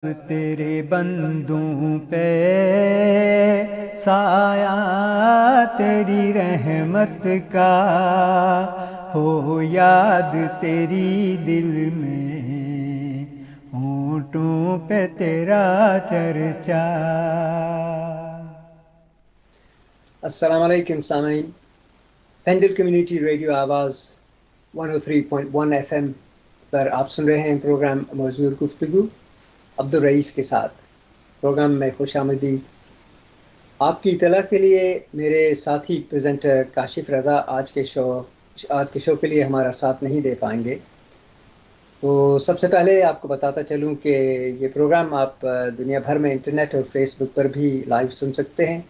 तेरे बंदों पे साया तेरी रहमत का हो याद तेरी दिल में होंठों पे तेरा चर्चा। अस्सलाम वालेकुम सामीन। पेंडल कम्युनिटी रेडियो आवाज़ 103.1 FM पर आप सुन रहे हैं प्रोग्राम मौजूद गुफ्तगू अब्दुल रईस के साथ। प्रोग्राम में खुशामदीद। आपकी इत्तला के लिए मेरे साथी प्रेजेंटर काशिफ रज़ा आज के शो के लिए हमारा साथ नहीं दे पाएंगे। तो सबसे पहले आपको बताता चलूं कि ये प्रोग्राम आप दुनिया भर में इंटरनेट और फेसबुक पर भी लाइव सुन सकते हैं।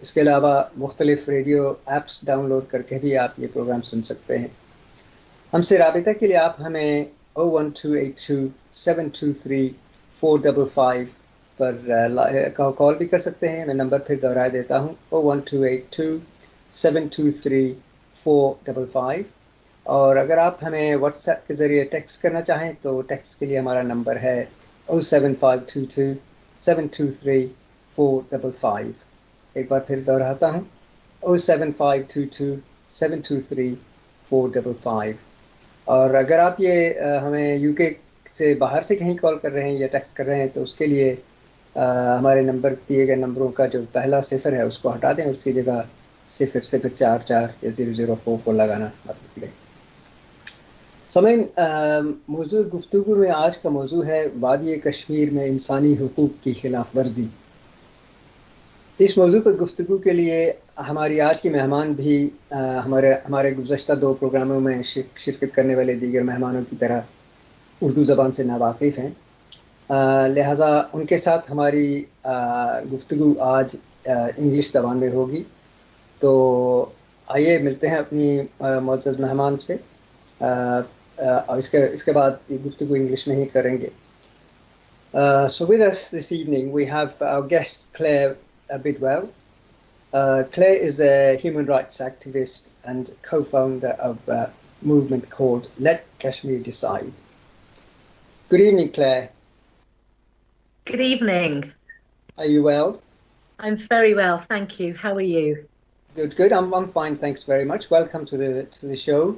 इसके अलावा मुख्तलिफ रेडियो ऐप्स डाउनलोड करके भी आप ये प्रोग्राम सुन सकते हैं। हमसे राबिता के लिए आप हमें 01282-723-455 पर कॉल भी कर सकते हैं। मैं नंबर फिर दोहरा देता हूँ 01282-723-455। और अगर आप हमें व्हाट्सएप के ज़रिए टेक्स्ट करना चाहें तो टेक्स्ट के लिए हमारा नंबर है 07522-723-455। एक बार फिर दोहराता हूँ 07522-723-455। और अगर आप ये हमें यूके से बाहर से कहीं कॉल कर रहे हैं या टेक्स्ट कर रहे हैं तो उसके लिए हमारे नंबर दिए गए नंबरों का जो पहला सिफर है उसको हटा दें, उसकी जगह 044 या 0044 लगाना आप निकले। समझ मौजूद गुफ्तगू में आज का मौजू है वादी कश्मीर में इंसानी हुकूक की खिलाफ वर्जी। इस मौजू पर गुफ्तगू के लिए हमारी आज की मेहमान भी हमारे गुज़श्ता दो प्रोग्रामों में शिरकत करने वाले दीगर मेहमानों की तरह उर्दू ज़बान से नावाकिफ़ हैं। लिहाजा उनके साथ हमारी गुफ्तगू आज इंग्लिश ज़बान में होगी। तो आइए मिलते हैं अपनी मुअज़्ज़ज़ मेहमान से और इसके बाद ये गुफ्तगू इंग्लिश में ही करेंगे। So with us this evening we have our guest Claire Bidwell. Claire is a human rights activist and co-founder of a movement called Let Kashmir Decide. Good evening, Claire. Good evening. Are you well? I'm very well, thank you. How are you? Good. I'm fine, thanks very much. Welcome to the show.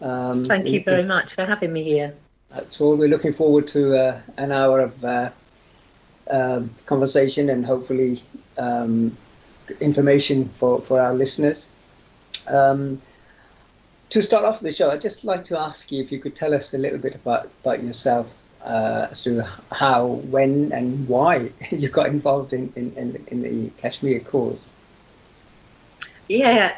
Thank you very much for having me here. That's all. We're looking forward to an hour of conversation and hopefully information for our listeners. To start off the show, I'd just like to ask you if you could tell us a little bit about yourself, as to how, when, and why you got involved in the Kashmir cause. Yeah,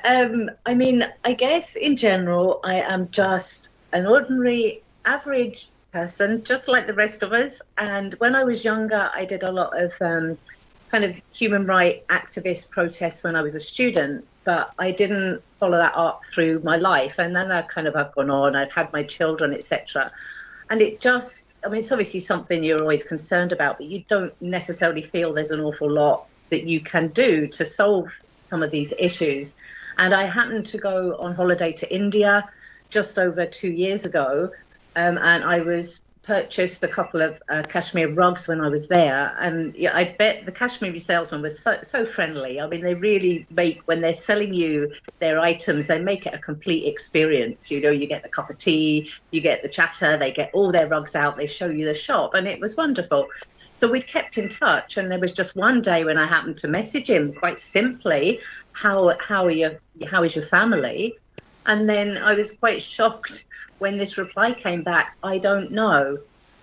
I mean, I guess in general, I am just an ordinary, average person, just like the rest of us. And when I was younger, I did a lot of kind of human rights activist protests when I was a student, but I didn't follow that up through my life. And then I've gone on, I've had my children, etc. And it just, I mean, it's obviously something you're always concerned about, but you don't necessarily feel there's an awful lot that you can do to solve some of these issues. And I happened to go on holiday to India just over 2 years ago, and I purchased a couple of Kashmir rugs when I was there, and yeah, I bet the Kashmiri salesman was so friendly. I mean, they really make, when they're selling you their items, they make it a complete experience. You know, you get the cup of tea, you get the chatter, they get all their rugs out, they show you the shop, and it was wonderful. So we'd kept in touch, and there was just one day when I happened to message him quite simply, how is your family? And then I was quite shocked when this reply came back, I don't know.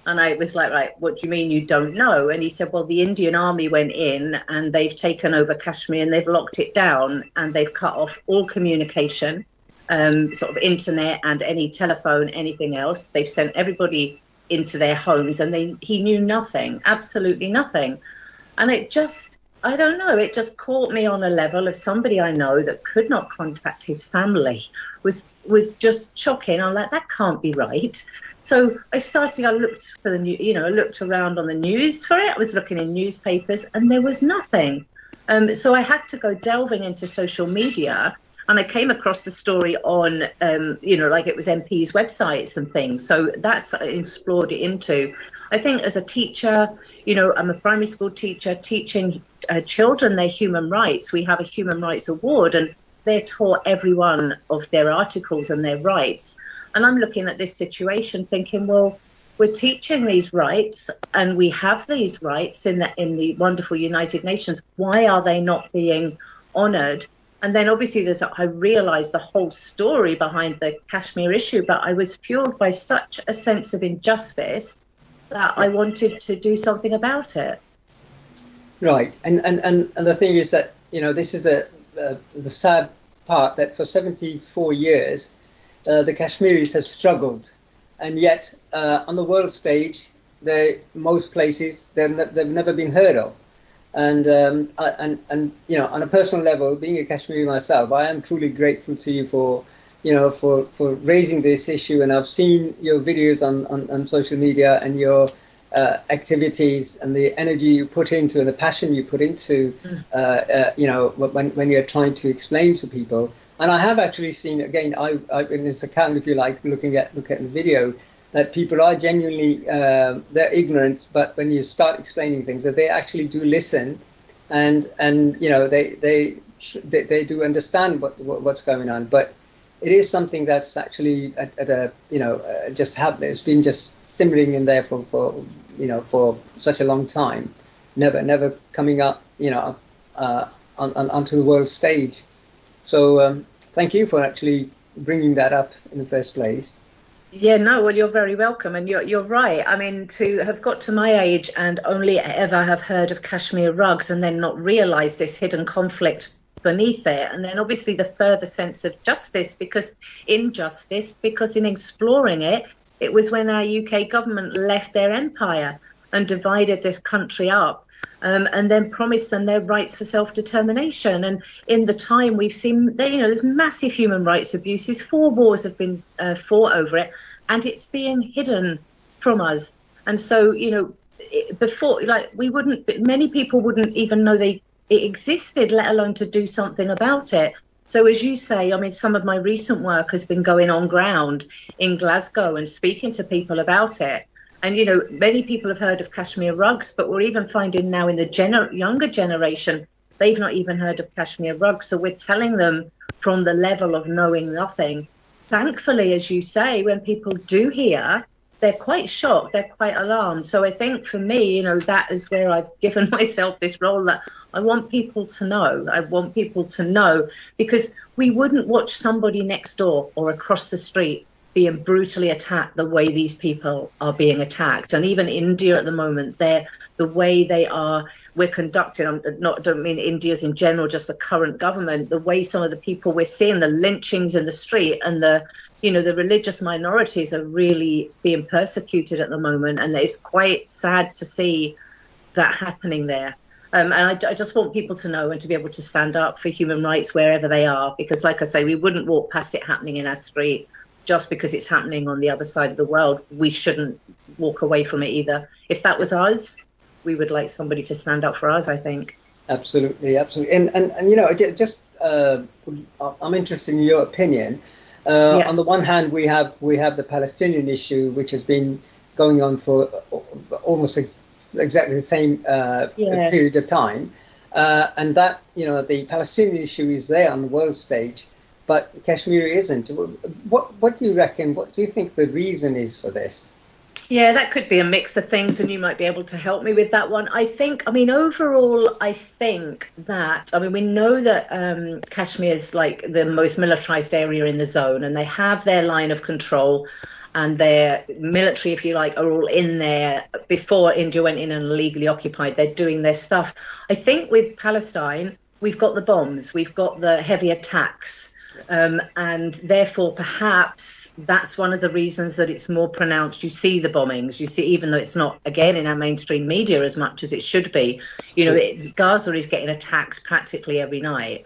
And I was like, right, what do you mean you don't know? And he said, well, the Indian army went in and they've taken over Kashmir and they've locked it down and they've cut off all communication, sort of internet and any telephone, anything else. They've sent everybody into their homes, and he knew nothing, absolutely nothing. And it just, I don't know, it just caught me on a level of somebody I know that could not contact his family was just shocking. I'm like, that can't be right. So I looked for I looked around on the news for it. I was looking in newspapers and there was nothing. So I had to go delving into social media, and I came across the story on, like it was MPs' websites and things. So that's explored it into. I think as a teacher, I'm a primary school teacher teaching children their human rights. We have a human rights award, and they're taught every one of their articles and their rights. And I'm looking at this situation thinking, well, we're teaching these rights and we have these rights in the wonderful United Nations. Why are they not being honoured? And then obviously I realised the whole story behind the Kashmir issue, but I was fueled by such a sense of injustice that I wanted to do something about it. Right. And the thing is that, this is the sad part, that for 74 years, the Kashmiris have struggled. And yet, on the world stage, most places, they've never been heard of. And on a personal level, being a Kashmiri myself, I am truly grateful to you for raising this issue. And I've seen your videos on social media and your activities and the energy you put into and the passion you put into, when you're trying to explain to people. And I have actually seen, again, in this account, if you like, look at the video, that people are genuinely, they're ignorant, but when you start explaining things, that they actually do listen, and they do understand what's going on. But it is something that's actually just happened. It's been just simmering in there for such a long time, never coming up, onto the world stage. So thank you for actually bringing that up in the first place. Yeah, no, well, you're very welcome. And you're right. I mean, to have got to my age and only ever have heard of Kashmir rugs and then not realise this hidden conflict beneath it. And then obviously the further sense of injustice, because in exploring it, it was when our UK government left their empire and divided this country up. And then promised them their rights for self-determination. And in the time we've seen, there's massive human rights abuses. 4 wars have been fought over it, and it's being hidden from us. And so, before, many people wouldn't even know it existed, let alone to do something about it. So as you say, I mean, some of my recent work has been going on ground in Glasgow and speaking to people about it. And, many people have heard of Kashmir rugs, but we're even finding now in the younger generation, they've not even heard of Kashmir rugs. So we're telling them from the level of knowing nothing. Thankfully, as you say, when people do hear, they're quite shocked, they're quite alarmed. So I think for me, that is where I've given myself this role, that I want people to know. I want people to know, because we wouldn't watch somebody next door or across the street being brutally attacked the way these people are being attacked. And even India at the moment, the way we're conducting, I don't mean India's in general, just the current government, the way some of the people we're seeing, the lynchings in the street, and the religious minorities are really being persecuted at the moment. And it's quite sad to see that happening there. And I just want people to know and to be able to stand up for human rights wherever they are, because like I say, we wouldn't walk past it happening in our street. Just because it's happening on the other side of the world, we shouldn't walk away from it either. If that was us, we would like somebody to stand up for us, I think. Absolutely. And I'm interested in your opinion. On the one hand, we have the Palestinian issue, which has been going on for almost exactly the same period of time. And that, the Palestinian issue is there on the world stage, but Kashmir isn't. What do you reckon? What do you think the reason is for this? Yeah, that could be a mix of things, and you might be able to help me with that one. Overall, I think that, we know that Kashmir is like the most militarized area in the zone, and they have their line of control, and their military, if you like, are all in there before India went in and illegally occupied. They're doing their stuff. I think with Palestine, we've got the bombs, we've got the heavy attacks. And therefore, perhaps that's one of the reasons that it's more pronounced. You see the bombings, even though it's not, again, in our mainstream media as much as it should be. Gaza is getting attacked practically every night.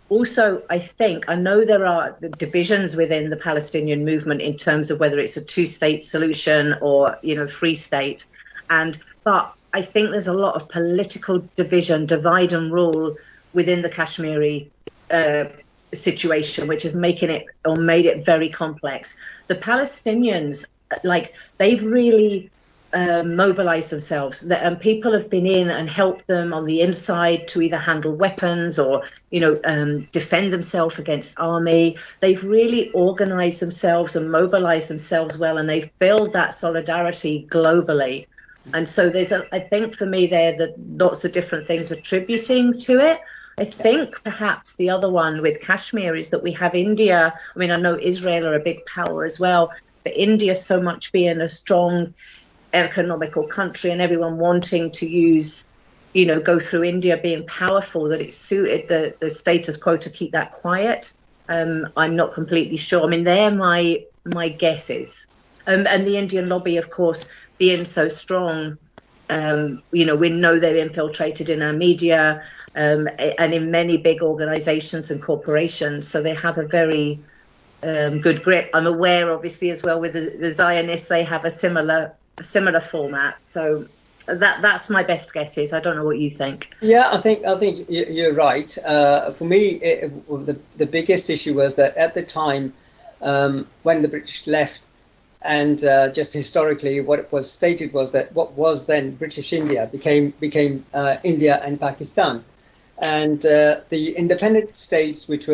Also, I know there are divisions within the Palestinian movement in terms of whether it's a 2-state solution or, free state. But I think there's a lot of political division, divide and rule within the Kashmiri situation, which is made it very complex. The Palestinians, they've really mobilize themselves, and people have been in and helped them on the inside to either handle weapons or, defend themselves against army. They've really organized themselves and mobilized themselves well, and they've built that solidarity globally. And so I think for me there that lots of different things attributing to it. I think perhaps the other one with Kashmir is that we have India. I mean, I know Israel are a big power as well, but India so much being a strong economical country and everyone wanting to use, go through India being powerful, that it suited the status quo to keep that quiet. I'm not completely sure. I mean, they're my guesses. And the Indian lobby, of course, being so strong, we know they're infiltrated in our media and in many big organizations and corporations. So they have a very good grip. I'm aware, obviously, as well with the Zionists, they have a similar format. So that's my best guesses. I don't know what you think. Yeah, I think you're right. For me, the biggest issue was that at the time when the British left, and just historically, what was stated was that what was then British India became India and Pakistan, and the independent states, which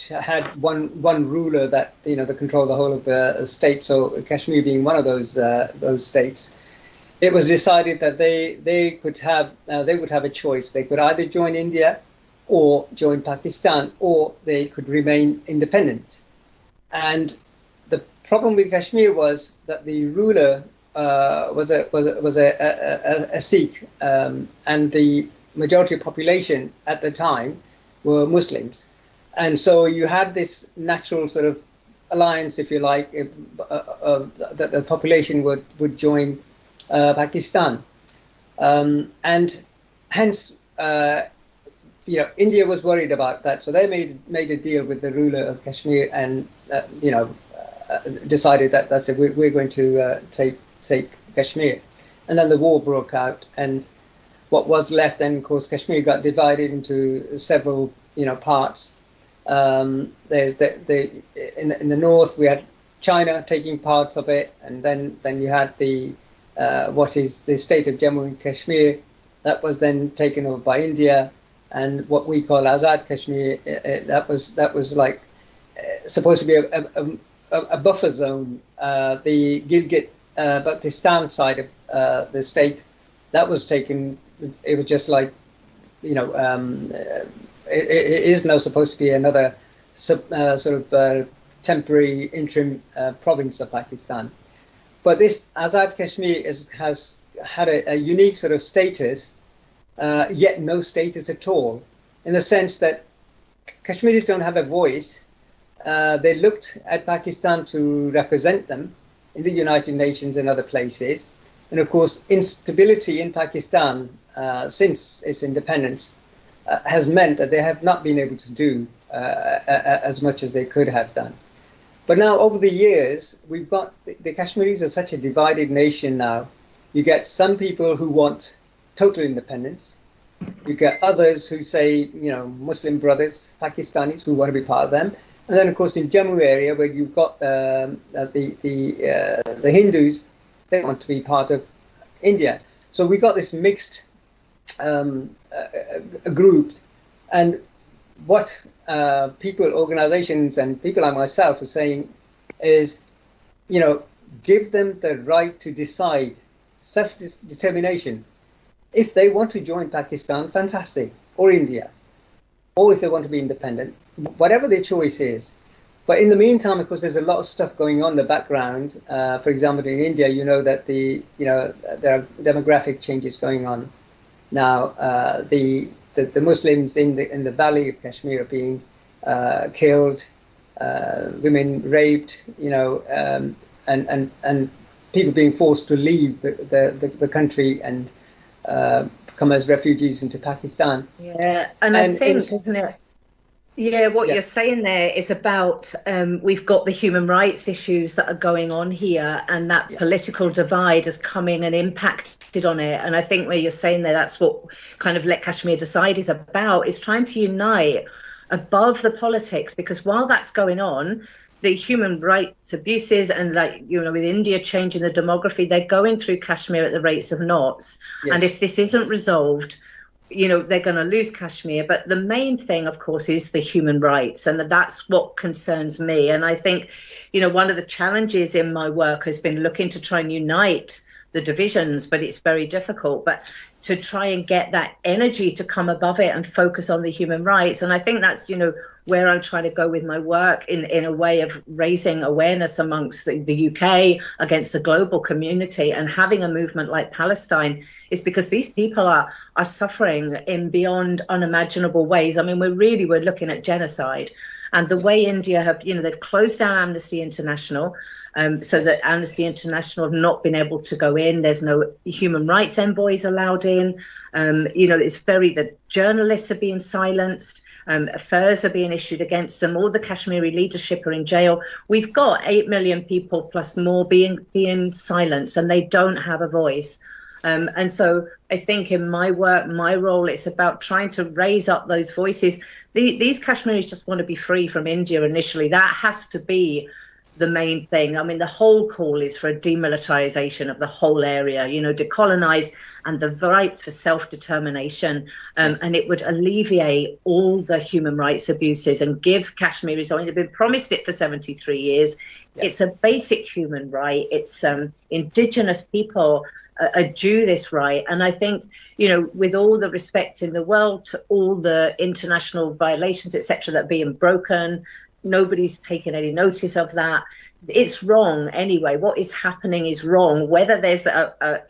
had one ruler that that controlled the whole of the state. So Kashmir being one of those states, it was decided that they would have a choice. They could either join India or join Pakistan, or they could remain independent. And the problem with Kashmir was that the ruler was a Sikh, and the majority of population at the time were Muslims, and so you had this natural sort of alliance, if you like, that the population would join Pakistan, and hence India was worried about that, so they made a deal with the ruler of Kashmir, and decided that that's it, we're going to take Kashmir, and then the war broke out, and what was left then, of course, Kashmir got divided into several parts. There's in the north we had China taking parts of it, and then you had the what is the state of Jammu and Kashmir, that was then taken over by India, and what we call Azad Kashmir, that was like supposed to be a buffer zone. The Gilgit-Baltistan side of the state, that was taken. It was just like, it is now supposed to be another temporary interim province of Pakistan. But this Azad Kashmir has had a unique sort of status, yet no status at all, in the sense that Kashmiris don't have a voice. They looked at Pakistan to represent them in the United Nations and other places. And of course, instability in Pakistan since its independence has meant that they have not been able to do as much as they could have done. But now, over the years, we've got the Kashmiris are such a divided nation now. You get some people who want total independence. You get others who say, Muslim brothers, Pakistanis, who want to be part of them. And then, of course, in Jammu area, where you've got the Hindus, they want to be part of India. So we got this mixed group, and what people, organizations, and people like myself are saying is, give them the right to decide, self-determination. If they want to join Pakistan, fantastic, or India, or if they want to be independent, whatever their choice is. But in the meantime, of course, there's a lot of stuff going on in the background. For example, in India, that there are demographic changes going on now. The Muslims in the valley of Kashmir are being killed, women raped, and people being forced to leave the country and come as refugees into Pakistan. Yeah, and I think, isn't it? Yeah, what you're saying there is about we've got the human rights issues that are going on here, and that political divide is coming and impacted on it. And I think where you're saying there, that's what kind of Let Kashmir Decide is about, is trying to unite above the politics, because while that's going on, the human rights abuses, and like, you know, with India changing the demography, they're going through Kashmir at the rates of knots. Yes. And if this isn't resolved, you know, they're going to lose Kashmir. But the main thing, of course, is the human rights. And that's what concerns me. And I think, you know, one of the challenges in my work has been looking to try and unite the divisions, but it's very difficult. But to try and get that energy to come above it and focus on the human rights. And I think that's, you know, where I'm trying to go with my work in a way of raising awareness amongst the UK, against the global community, and having a movement like Palestine is because these people are suffering in beyond unimaginable ways. I mean, we're looking at genocide. And the way India have, you know, they've closed down Amnesty International, so that Amnesty International have not been able to go in. There's no human rights envoys allowed in. You know, the journalists are being silenced. Affairs are being issued against them. All the Kashmiri leadership are in jail. We've got 8 million people plus more being silenced, and they don't have a voice. And so I think in my work, my role, it's about trying to raise up those voices. These Kashmiris just want to be free from India initially. That has to be the main thing. I mean, the whole call is for a demilitarization of the whole area, you know, decolonize, and the rights for self-determination. And it would alleviate all the human rights abuses and give Kashmiris, I mean, they've been promised it for 73 years. Yeah. It's a basic human right. It's indigenous people are due this right. And I think, you know, with all the respect in the world to all the international violations, etc., that are being broken, nobody's taken any notice of that. It's wrong anyway. What is happening is wrong. Whether there's a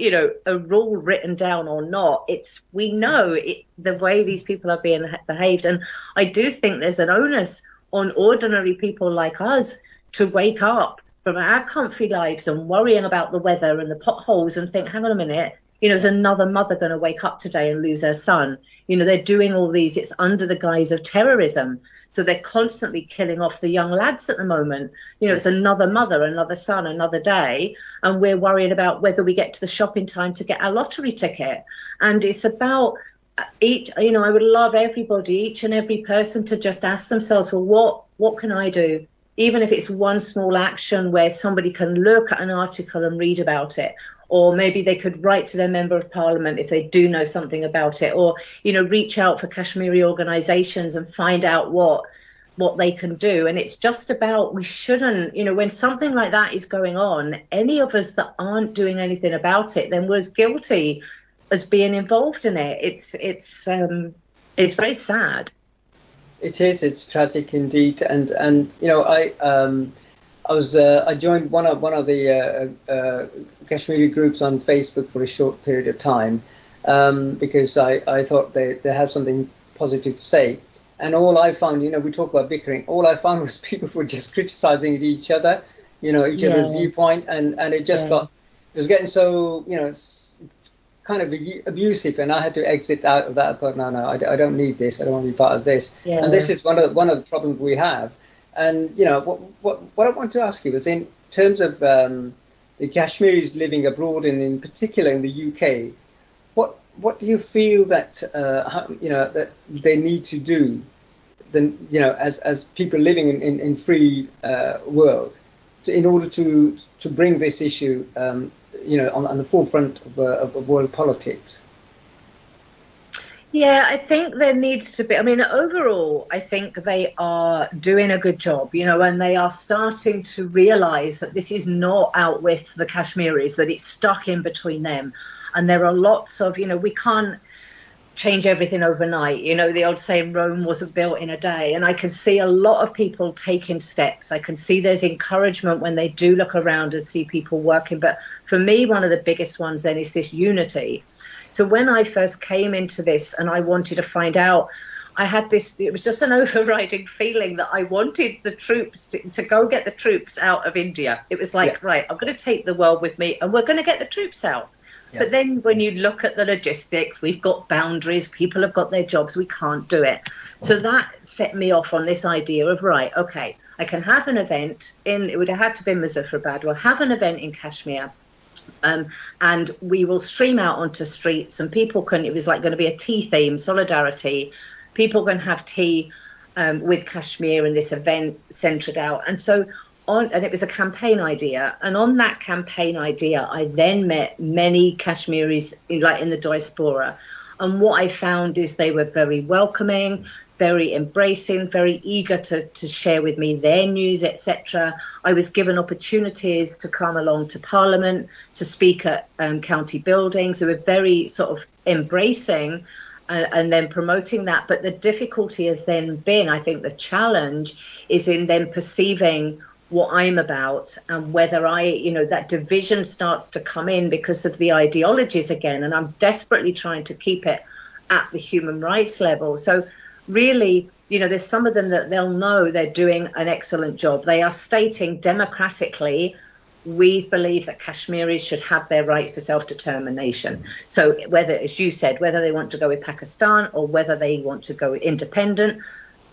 rule written down or not, we know the way these people are being behaved. And I do think there's an onus on ordinary people like us to wake up from our comfy lives and worrying about the weather and the potholes and think, hang on a minute, you know, is another mother going to wake up today and lose her son? You know, they're doing all these, it's under the guise of terrorism. So they're constantly killing off the young lads at the moment. You know, it's another mother, another son, another day. And we're worried about whether we get to the shop in time to get our lottery ticket. And it's about each, you know, I would love everybody, each and every person to just ask themselves, well, what can I do? Even if it's one small action where somebody can look at an article and read about it, or maybe they could write to their member of parliament if they do know something about it, or, you know, reach out for Kashmiri organizations and find out what they can do. And it's just about, we shouldn't, you know, when something like that is going on, any of us that aren't doing anything about it, then we're as guilty as being involved in it. It's very sad. It is. It's tragic indeed. And you know, I joined one of the Kashmiri groups on Facebook for a short period of time because I thought they have something positive to say. And all I found, you know, we talk about bickering. All I found was people were just criticizing each other, you know, each other's viewpoint, and it just it was getting so, you know, kind of abusive, and I had to exit out of that. I thought, no, I don't need this. I don't want to be part of this. Yeah. And this is one of the problems we have. And you know, what I want to ask you is, in terms of the Kashmiris living abroad, and in particular in the UK, what do you feel that you know, that they need to do, then, you know, as people living in free world, in order to bring this issue you know, on the forefront of world politics? Yeah, I think there needs to be, I mean, overall, I think they are doing a good job, you know, and they are starting to realize that this is not out with the Kashmiris, that it's stuck in between them. And there are lots of, you know, we can't change everything overnight. You know, the old saying, Rome wasn't built in a day. And I can see a lot of people taking steps. I can see there's encouragement when they do look around and see people working. But for me, one of the biggest ones then is this unity. So when I first came into this and I wanted to find out, I had this, it was just an overriding feeling that I wanted the troops to go get the troops out of India. It was like, right, I'm going to take the world with me and we're going to get the troops out. Yeah. But then when you look at the logistics, we've got boundaries, people have got their jobs, we can't do it. So that set me off on this idea of, right, okay, I can have an event it would have had to be Muzaffarabad, we'll have an event in Kashmir, and we will stream out onto streets, and people can, it was like going to be a tea theme, solidarity, people can have tea, with Kashmir and this event centred out. And so and it was a campaign idea. And on that campaign idea, I then met many Kashmiris like in the diaspora. And what I found is they were very welcoming, very embracing, very eager to share with me their news, etc. I was given opportunities to come along to Parliament, to speak at county buildings. They were very sort of embracing and then promoting that. But the difficulty has then been, I think the challenge is in then perceiving what I'm about and whether that division starts to come in because of the ideologies again. And I'm desperately trying to keep it at the human rights level. So really, there's some of them that they'll know they're doing an excellent job. They are stating democratically, we believe that Kashmiris should have their right for self-determination. So whether, as you said, whether they want to go with Pakistan or whether they want to go independent,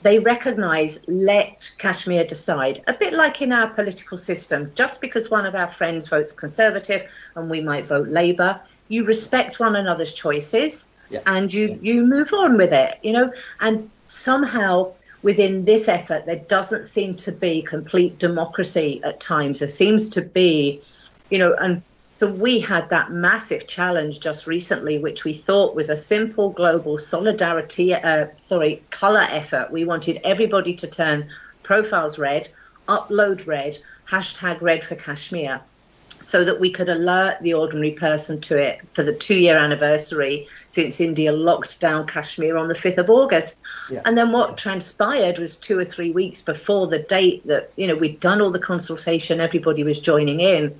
they recognise, let Kashmir decide, a bit like in our political system. Just because one of our friends votes Conservative and we might vote Labour, you respect one another's choices and you move on with it, And somehow within this effort, there doesn't seem to be complete democracy at times. There seems to be, and so we had that massive challenge just recently, which we thought was a simple global solidarity, colour effort. We wanted everybody to turn profiles red, upload red, hashtag Red For Kashmir, so that we could alert the ordinary person to it for the 2-year anniversary since India locked down Kashmir on the 5th of August. Yeah. And then what transpired was 2 or 3 weeks before the date that, we'd done all the consultation, everybody was joining in.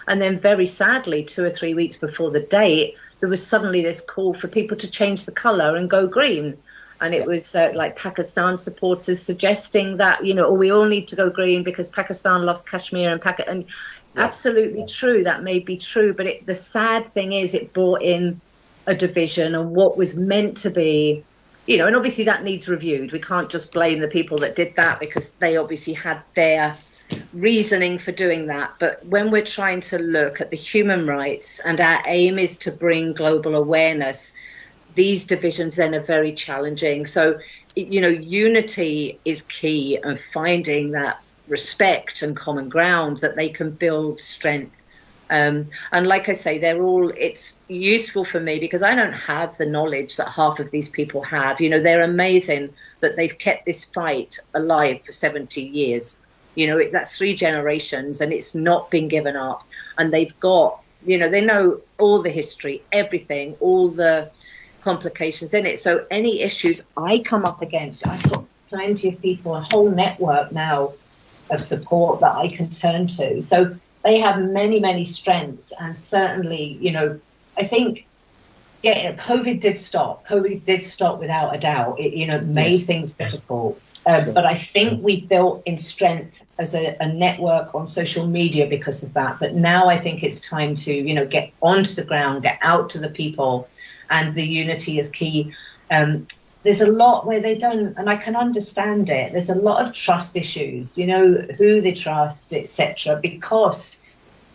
And then very sadly, 2 or 3 weeks before the date, there was suddenly this call for people to change the colour and go green. And it was like Pakistan supporters suggesting that, we all need to go green because Pakistan lost Kashmir and absolutely true. That may be true. But the sad thing is it brought in a division and what was meant to be, and obviously that needs reviewed. We can't just blame the people that did that because they obviously had their reasoning for doing that. But when we're trying to look at the human rights and our aim is to bring global awareness, these divisions then are very challenging. So, unity is key and finding that respect and common ground that they can build strength. And like I say, it's useful for me because I don't have the knowledge that half of these people have. They're amazing that they've kept this fight alive for 70 years. That's 3 generations and it's not been given up. And they've got, they know all the history, everything, all the complications in it. So any issues I come up against, I've got plenty of people, a whole network now of support that I can turn to. So they have many, many strengths. And certainly, I think COVID did stop. COVID did stop without a doubt. It, made things difficult. But I think we built in strength as a network on social media because of that. But now I think it's time to, get onto the ground, get out to the people, and the unity is key. There's a lot where they don't, and I can understand it. There's a lot of trust issues, who they trust, etc., because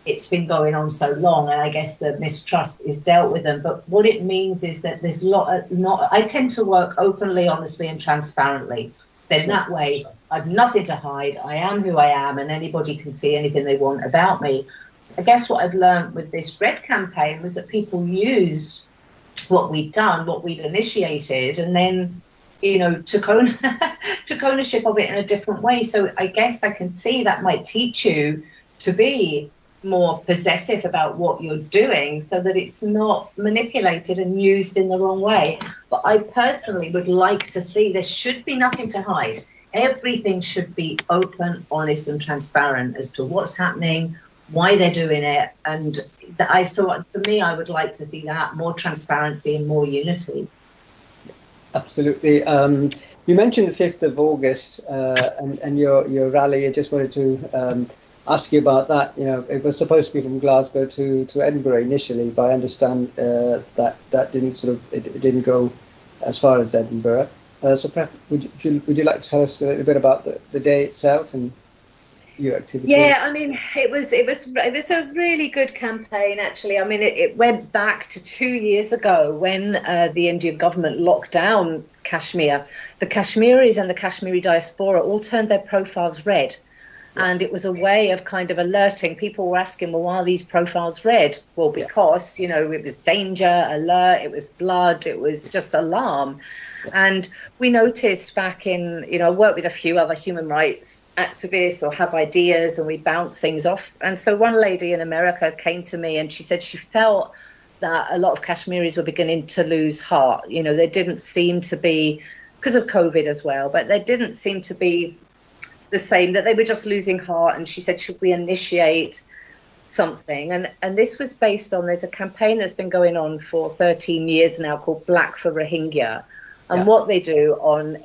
it's been going on so long. And I guess the mistrust is dealt with them. But what it means is that there's I tend to work openly, honestly, and transparently. Then that way, I've nothing to hide. I am who I am, and anybody can see anything they want about me. I guess what I've learned with this Red campaign was that people use what we'd done, what we'd initiated, and then, took ownership of it in a different way. So I guess I can see that might teach you to be more possessive about what you're doing so that it's not manipulated and used in the wrong way. But I personally would like to see there should be nothing to hide. Everything should be open, honest and transparent as to what's happening, why they're doing it. And for me, I would like to see that, more transparency and more unity. Absolutely. You mentioned the 5th of August and your rally. I just wanted to ask you about that. It was supposed to be from Glasgow to Edinburgh initially, but I understand that it didn't go as far as Edinburgh. So perhaps would you like to tell us a little bit about the day itself? And your activity? Yeah, I mean, it was a really good campaign, actually. I mean, it went back to 2 years ago when the Indian government locked down Kashmir. The Kashmiris and the Kashmiri diaspora all turned their profiles red. And it was a way of kind of alerting. People were asking, well, why are these profiles red? Well, because, you know, it was danger, alert, it was blood, it was just alarm. And we noticed back in, you know, I worked with a few other human rights activists or have ideas, and we bounce things off. And so one lady in America came to me and she said she felt that a lot of Kashmiris were beginning to lose heart. You know, they didn't seem to be, because of COVID as well, but they didn't seem to be the same, that they were just losing heart. And she said, should we initiate something? And this was based on, there's a campaign that's been going on for 13 years now called Black for Rohingya. And what they do on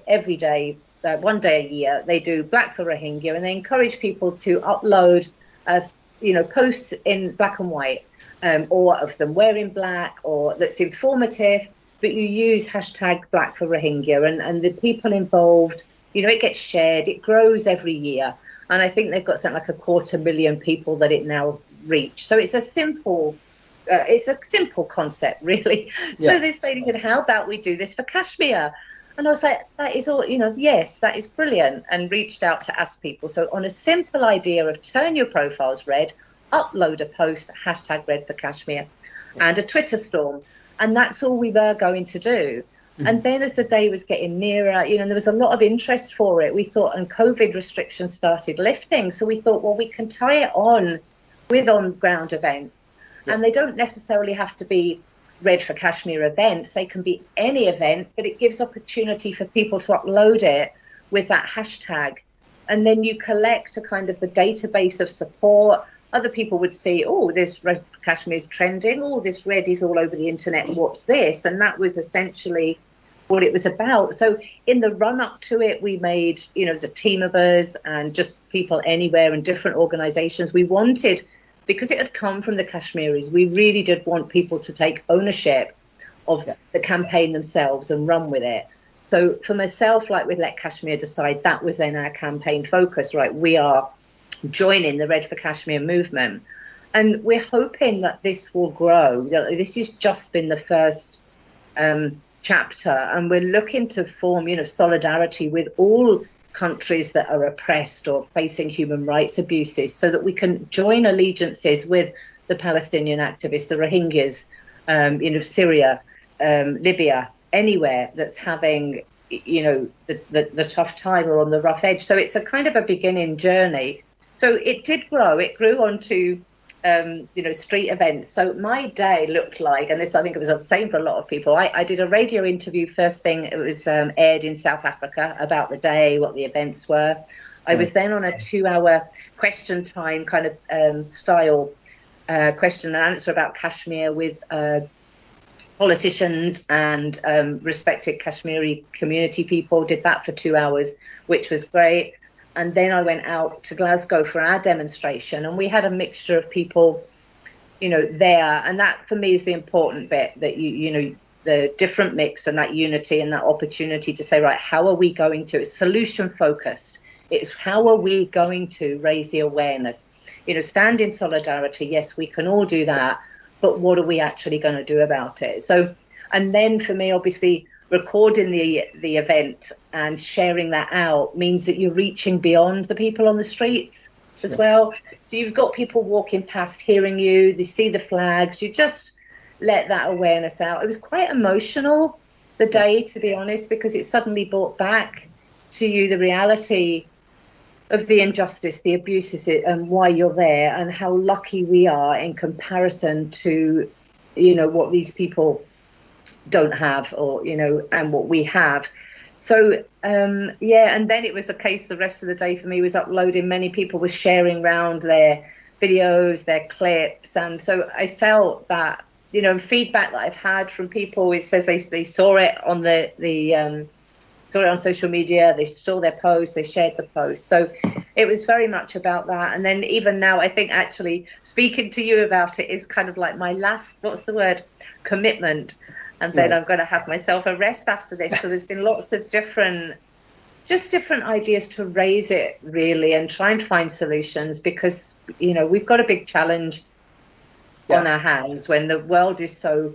every day, one day a year, they do Black for Rohingya, and they encourage people to upload, posts in black and white, or of them wearing black, or that's informative, but you use hashtag Black for Rohingya, and the people involved, you know, it gets shared, it grows every year. And I think they've got something like 250,000 people that it now reach. So it's a simple concept, really. So this lady said, how about we do this for Kashmir? And I was like, that is all, you know, yes, that is brilliant. And reached out to ask people. So on a simple idea of turn your profiles red, upload a post, hashtag Red for Kashmir, and a Twitter storm. And that's all we were going to do. And then as the day was getting nearer, you know, there was a lot of interest for it. We thought, and COVID restrictions started lifting. So we thought, well, we can tie it on with on-ground events. And they don't necessarily have to be Red for Kashmir events. They can be any event, but it gives opportunity for people to upload it with that hashtag. And then you collect a kind of the database of support. Other people would see, oh, this Red for Kashmir is trending. Oh, this red is all over the internet. What's this? And that was essentially what it was about. So in the run up to it, we made, you know, it was a team of us and just people anywhere in different organizations. We wanted, because it had come from the Kashmiris, we really did want people to take ownership of the campaign themselves and run with it. So for myself, like with Let Kashmir Decide, that was then our campaign focus, right? We are joining the Red for Kashmir movement. And we're hoping that this will grow. This has just been the first chapter, and we're looking to form, you know, solidarity with all countries that are oppressed or facing human rights abuses, so that we can join allegiances with the Palestinian activists, the Rohingyas, Syria, Libya, anywhere that's having, you know, the tough time or on the rough edge. So it's a kind of a beginning journey. So it did grow. It grew onto street events. So my day looked like, and this I think it was the same for a lot of people, I did a radio interview first thing. It was aired in South Africa about the day, what the events were. I was then on a 2-hour question time kind of style question and answer about Kashmir with politicians and respected Kashmiri community people. Did that for 2 hours, which was great. And then I went out to Glasgow for our demonstration, and we had a mixture of people, you know, there. And that for me is the important bit, that you know, the different mix and that unity and that opportunity to say, right, how are we going to, it's solution focused. It's how are we going to raise the awareness, you know, stand in solidarity. Yes, we can all do that, but what are we actually going to do about it? So, and then for me, obviously, recording the event and sharing that out means that you're reaching beyond the people on the streets as well. So you've got people walking past, hearing you, they see the flags, you just let that awareness out. It was quite emotional, the day, to be honest, because it suddenly brought back to you the reality of the injustice, the abuses, and why you're there, and how lucky we are in comparison to, you know, what these people don't have, or, you know, and what we have. So and then it was a case, the rest of the day for me was uploading. Many people were sharing around their videos, their clips, and so I felt that, you know, feedback that I've had from people, it says they saw it on saw it on social media, they saw their post, they shared the post. So it was very much about that. And then even now, I think actually speaking to you about it is kind of like my last, commitment. And then I'm going to have myself a rest after this. So there's been lots of different just different ideas to raise it, really, and try and find solutions, because, you know, we've got a big challenge on our hands when the world is so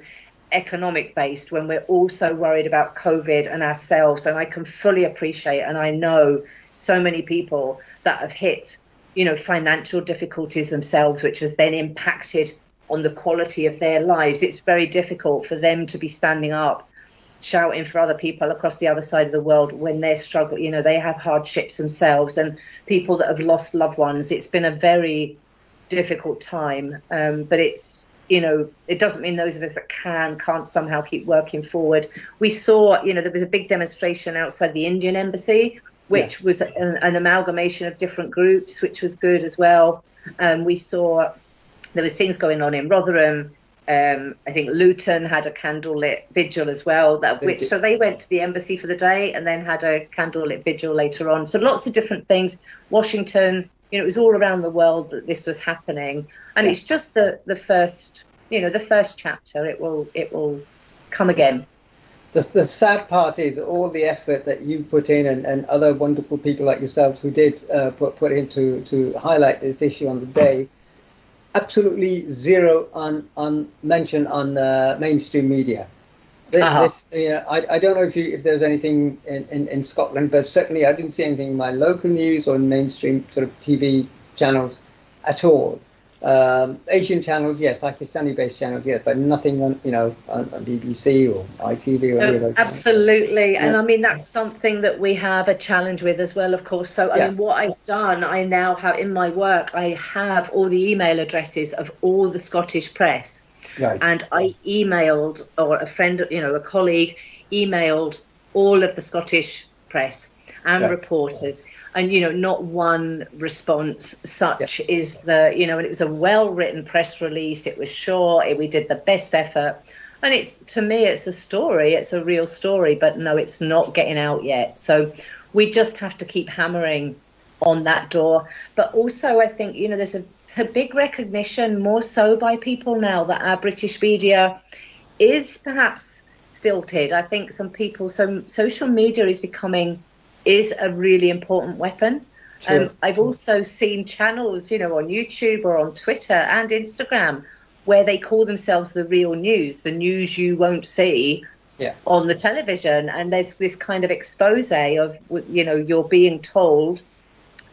economic based, when we're also worried about COVID and ourselves. And I can fully appreciate, and I know so many people that have hit, you know, financial difficulties themselves, which has then impacted on the quality of their lives. It's very difficult for them to be standing up, shouting for other people across the other side of the world when they're struggling. You know, they have hardships themselves, and people that have lost loved ones. It's been a very difficult time, but it's, you know, it doesn't mean those of us that can't somehow keep working forward. We saw, you know, there was a big demonstration outside the Indian embassy, which was an amalgamation of different groups, which was good as well. We saw there was things going on in Rotherham. I think Luton had a candlelit vigil as well. So they went to the embassy for the day and then had a candlelit vigil later on. So lots of different things. Washington, you know, it was all around the world that this was happening, and it's just the first, you know, the first chapter. It will come again. The sad part is all the effort that you put in, and other wonderful people like yourselves who did put into to highlight this issue on the day. Absolutely zero on mention on mainstream media. I don't know if there's anything in Scotland, but certainly I didn't see anything in my local news or in mainstream sort of TV channels at all. Asian channels, yes, Pakistani-based channels, yes, but nothing on, you know, on BBC or ITV or any of those. Absolutely, channels. And I mean, that's something that we have a challenge with as well, of course. So I mean, what I've done, I now have in my work, I have all the email addresses of all the Scottish press. Right. And I emailed, or a friend, you know, a colleague emailed all of the Scottish press and reporters, and, you know, not one response such is the, you know, and it was a well-written press release. It was short. We did the best effort. And it's, to me, it's a story. It's a real story. But no, it's not getting out yet. So we just have to keep hammering on that door. But also, I think, you know, there's a big recognition, more so by people now, that our British media is perhaps stilted. I think some people, so social media is a really important weapon. Sure. I've also seen channels, you know, on YouTube or on Twitter and Instagram, where they call themselves the real news, the news you won't see on the television. And there's this kind of expose of, you know, you're being told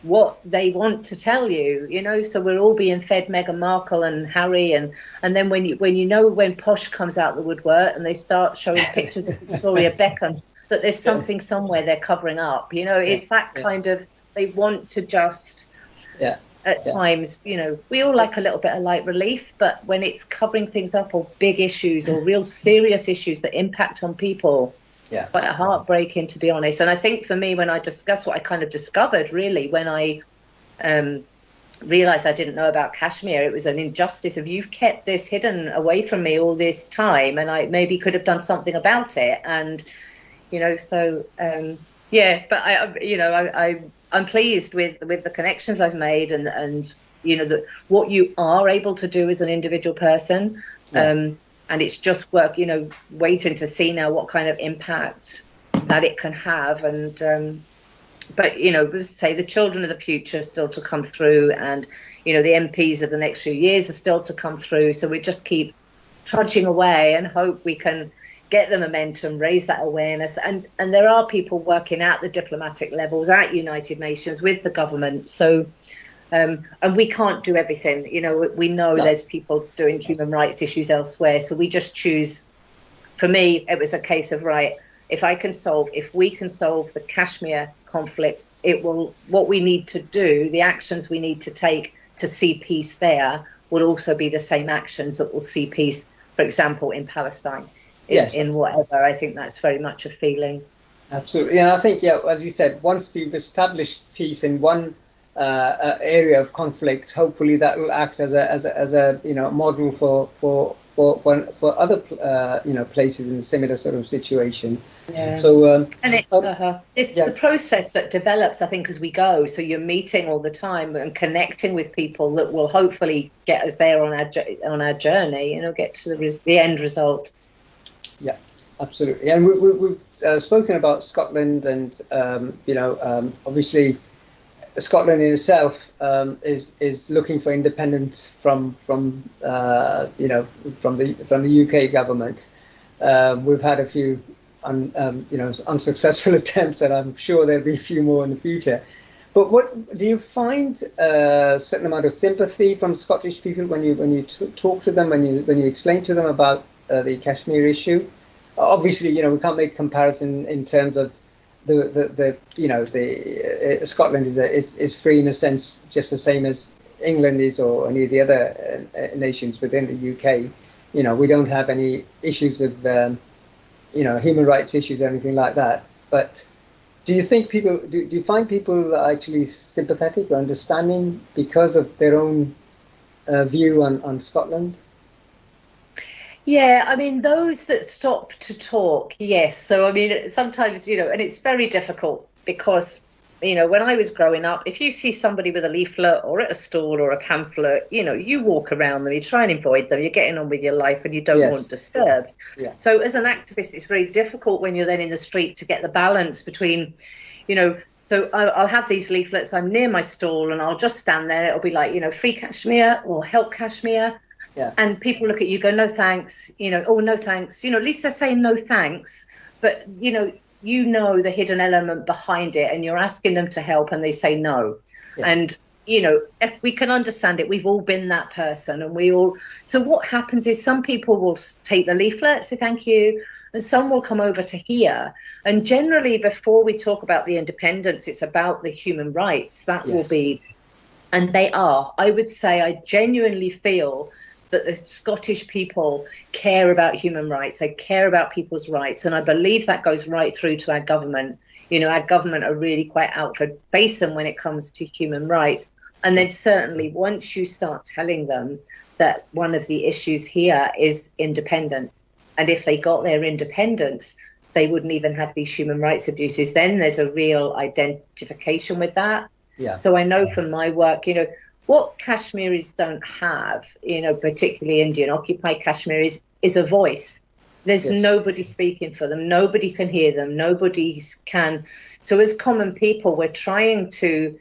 what they want to tell you, you know. So we're all being fed Meghan Markle and Harry, and then when Posh comes out the woodwork and they start showing pictures of Victoria Beckham, that there's something somewhere they're covering up, you know. It's that kind of, they want to just at times, you know, we all like a little bit of light relief, but when it's covering things up, or big issues or real serious issues that impact on people, quite heartbreaking, to be honest. And I think for me, when I discussed what I kind of discovered, really, when I realised I didn't know about Kashmir, it was an injustice of, you've kept this hidden away from me all this time, and I maybe could have done something about it. And, you know, so, but I'm pleased with the connections I've made, and you know, what you are able to do as an individual person. And it's just work, you know, waiting to see now what kind of impact that it can have. And but, you know, say the children of the future are still to come through, and, you know, the MPs of the next few years are still to come through. So we just keep trudging away and hope we can get the momentum, raise that awareness. And there are people working at the diplomatic levels, at United Nations, with the government. So and we can't do everything. You know, we know there's people doing human rights issues elsewhere. So we just choose. For me, it was a case of, right, if we can solve the Kashmir conflict, what we need to do, the actions we need to take to see peace there, will also be the same actions that will see peace, for example, in Palestine, in whatever. I think that's very much a feeling. Absolutely. And I think, as you said, once you've established peace in one area of conflict, hopefully that will act as a you know, model for other places in a similar sort of situation. So it's the process that develops, I think, as we go. So you're meeting all the time and connecting with people that will hopefully get us there on our journey, you know, get to the end result. Absolutely. And we've spoken about Scotland, and obviously Scotland in itself is looking for independence from the UK government. We've had a few unsuccessful attempts, and I'm sure there'll be a few more in the future. But what do you find a certain amount of sympathy from Scottish people when you talk to them, when you explain to them about the Kashmir issue? Obviously, we can't make comparison in terms of Scotland is free in a sense, just the same as England is, or any of the other nations within the UK. We don't have any issues of human rights issues or anything like that. But do you think do you find people actually sympathetic or understanding because of their own view on Scotland? Yeah, I mean, those that stop to talk, yes. So, I mean, sometimes, and it's very difficult because, when I was growing up, if you see somebody with a leaflet or at a stall or a pamphlet, you walk around them, you try and avoid them, you're getting on with your life and you don't want disturbed. Yeah. So as an activist, it's very difficult when you're then in the street to get the balance between, so I'll have these leaflets, I'm near my stall and I'll just stand there. It'll be like, Free Kashmir or Help Kashmir. Yeah. And people look at you, go, no thanks, oh, no thanks. At least they're saying no thanks. But, the hidden element behind it and you're asking them to help and they say no. Yeah. And, if we can understand it, we've all been that person and so what happens is some people will take the leaflet, say thank you, and some will come over to hear. And generally before we talk about the independence, it's about the human rights. That will be, and they are. I would say I genuinely feel that the Scottish people care about human rights, they care about people's rights, and I believe that goes right through to our government. Our government are really quite outward-facing when it comes to human rights. And then certainly once you start telling them that one of the issues here is independence, and if they got their independence, they wouldn't even have these human rights abuses, then there's a real identification with that. Yeah. So I know from my work, what Kashmiris don't have, particularly Indian-occupied Kashmiris, is a voice. There's nobody speaking for them. Nobody can hear them. Nobody can. So as common people, we're trying to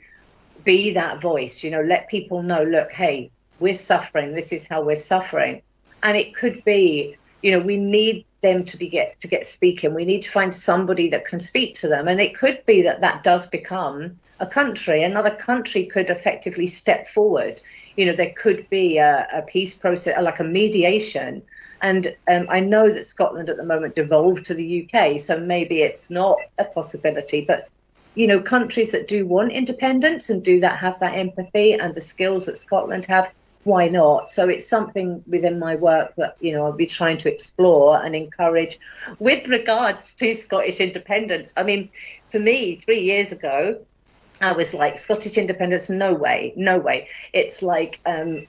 be that voice, let people know, look, hey, we're suffering. This is how we're suffering. And it could be, we need them to get speaking. We need to find somebody that can speak to them. And it could be that does become a country. Another country could effectively step forward. There could be a peace process, like a mediation. And I know that Scotland at the moment devolved to the UK, so maybe it's not a possibility. But, countries that do want independence and do that, have that empathy and the skills that Scotland have, why not? So it's something within my work that, I'll be trying to explore and encourage. With regards to Scottish independence, I mean, for me, 3 years ago, I was like, Scottish independence, no way, no way. It's like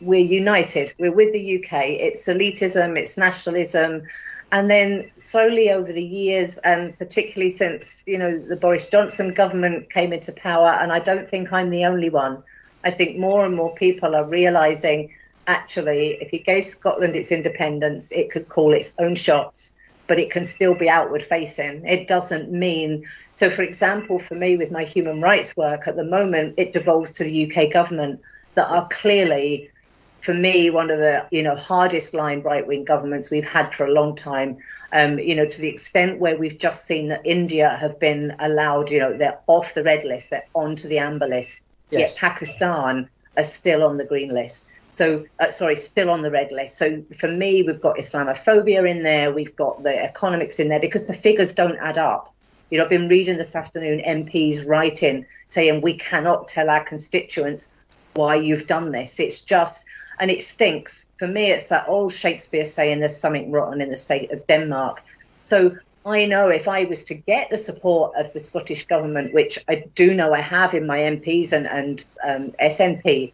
we're united, we're with the UK, it's elitism, it's nationalism. And then slowly over the years, and particularly since, the Boris Johnson government came into power, and I don't think I'm the only one. I think more and more people are realising, actually, if you gave Scotland its independence, it could call its own shots, but it can still be outward facing. It doesn't mean, so for example, for me with my human rights work at the moment, it devolves to the UK government that are clearly, for me, one of the, hardest line right-wing governments we've had for a long time, to the extent where we've just seen that India have been allowed, they're off the red list, they're onto the amber list, yet Pakistan are still on the green list. So, still on the red list. So for me, we've got Islamophobia in there. We've got the economics in there because the figures don't add up. I've been reading this afternoon MPs writing saying we cannot tell our constituents why you've done this. It's just, and it stinks. For me, it's that old Shakespeare saying there's something rotten in the state of Denmark. So I know if I was to get the support of the Scottish government, which I do know I have in my MPs and SNP,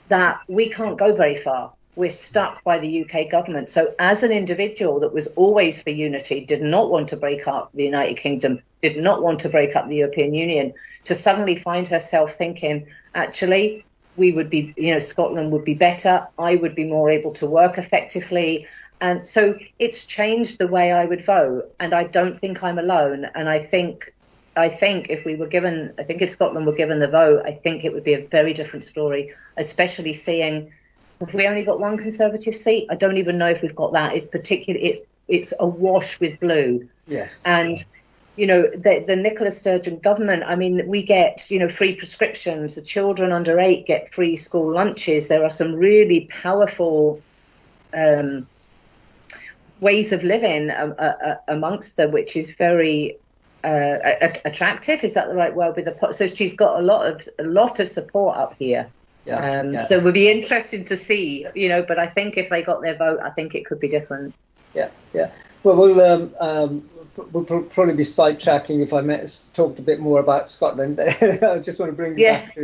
that we can't go very far. We're stuck by the UK government. So as an individual that was always for unity, did not want to break up the United Kingdom, did not want to break up the European Union, to suddenly find herself thinking, actually, we would be, Scotland would be better. I would be more able to work effectively. And so it's changed the way I would vote, and I don't think I'm alone. And I think if we were given, I think if Scotland were given the vote, I think it would be a very different story, especially seeing if we only got one Conservative seat. I don't even know if we've got that. It's awash with blue. Yes. And the Nicola Sturgeon government, I mean, we get, free prescriptions. The children under 8 get free school lunches. There are some really powerful ways of living amongst them, which is very attractive. Is that the right word? So she's got a lot of support up here. So it would be interesting to see, but I think if they got their vote, I think it could be different. Yeah. Well, we'll probably be sidetracking if I talked a bit more about Scotland. I just want to bring you back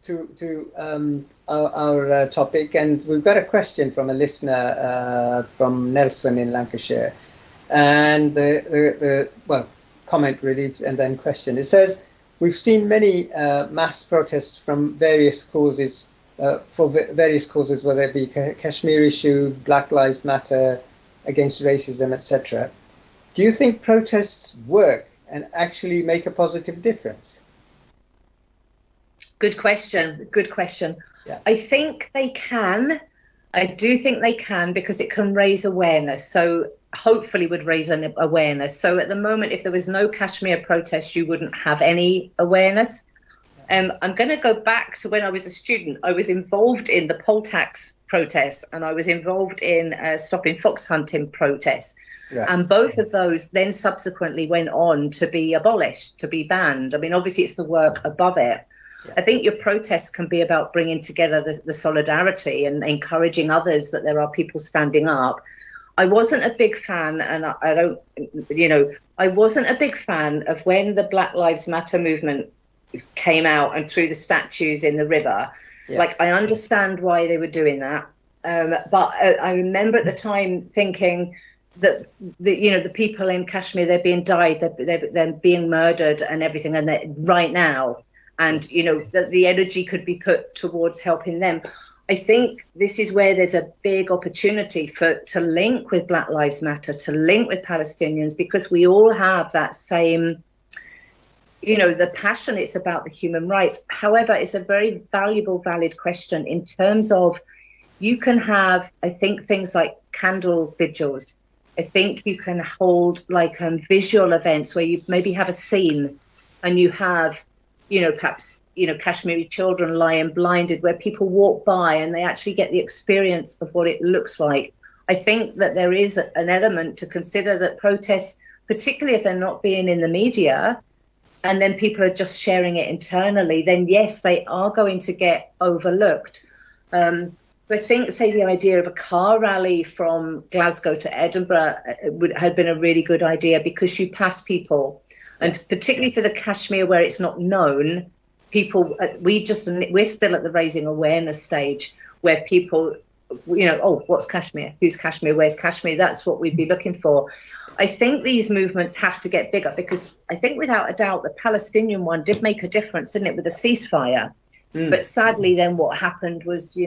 to our topic, and we've got a question from a listener from Nelson in Lancashire, and the comment really, and then question. It says, we've seen many mass protests from various causes, whether it be Kashmir issue, Black Lives Matter, against racism, etc. Do you think protests work and actually make a positive difference? Good question. Yeah. I think they can. I do think they can, because it can raise awareness. So hopefully would raise an awareness. So at the moment, if there was no Kashmir protest, you wouldn't have any awareness. I'm going to go back to when I was a student. I was involved in the poll tax protests, and I was involved in stopping fox hunting protests. Yeah. And both of those then subsequently went on to be abolished, to be banned. I mean, obviously it's the work above it. Yeah. I think your protests can be about bringing together the solidarity and encouraging others that there are people standing up. I wasn't a big fan, and I wasn't a big fan of when the Black Lives Matter movement came out and threw the statues in the river. Yeah. Like, I understand why they were doing that. But I remember at the time thinking that the people in Kashmir, they're being died, they're being murdered and everything, and right now, and that the energy could be put towards helping them. I think this is where there's a big opportunity to link with Black Lives Matter, to link with Palestinians, because we all have that same, the passion. It's about the human rights. However, it's a very valuable, valid question in terms of, you can have, I think, things like candle vigils. I think you can hold like visual events where you maybe have a scene and you have, perhaps, Kashmiri children lying blinded, where people walk by and they actually get the experience of what it looks like. I think that there is an element to consider that protests, particularly if they're not being in the media, and then people are just sharing it internally, then yes, they are going to get overlooked. But I think, say, the idea of a car rally from Glasgow to Edinburgh had been a really good idea, because you pass people, and particularly for the Kashmir where it's not known, people, we're still at the raising awareness stage, where people, what's Kashmir? Who's Kashmir? Where's Kashmir? That's what we'd be looking for. I think these movements have to get bigger, because I think without a doubt the Palestinian one did make a difference, didn't it, with the ceasefire? But sadly then what happened was,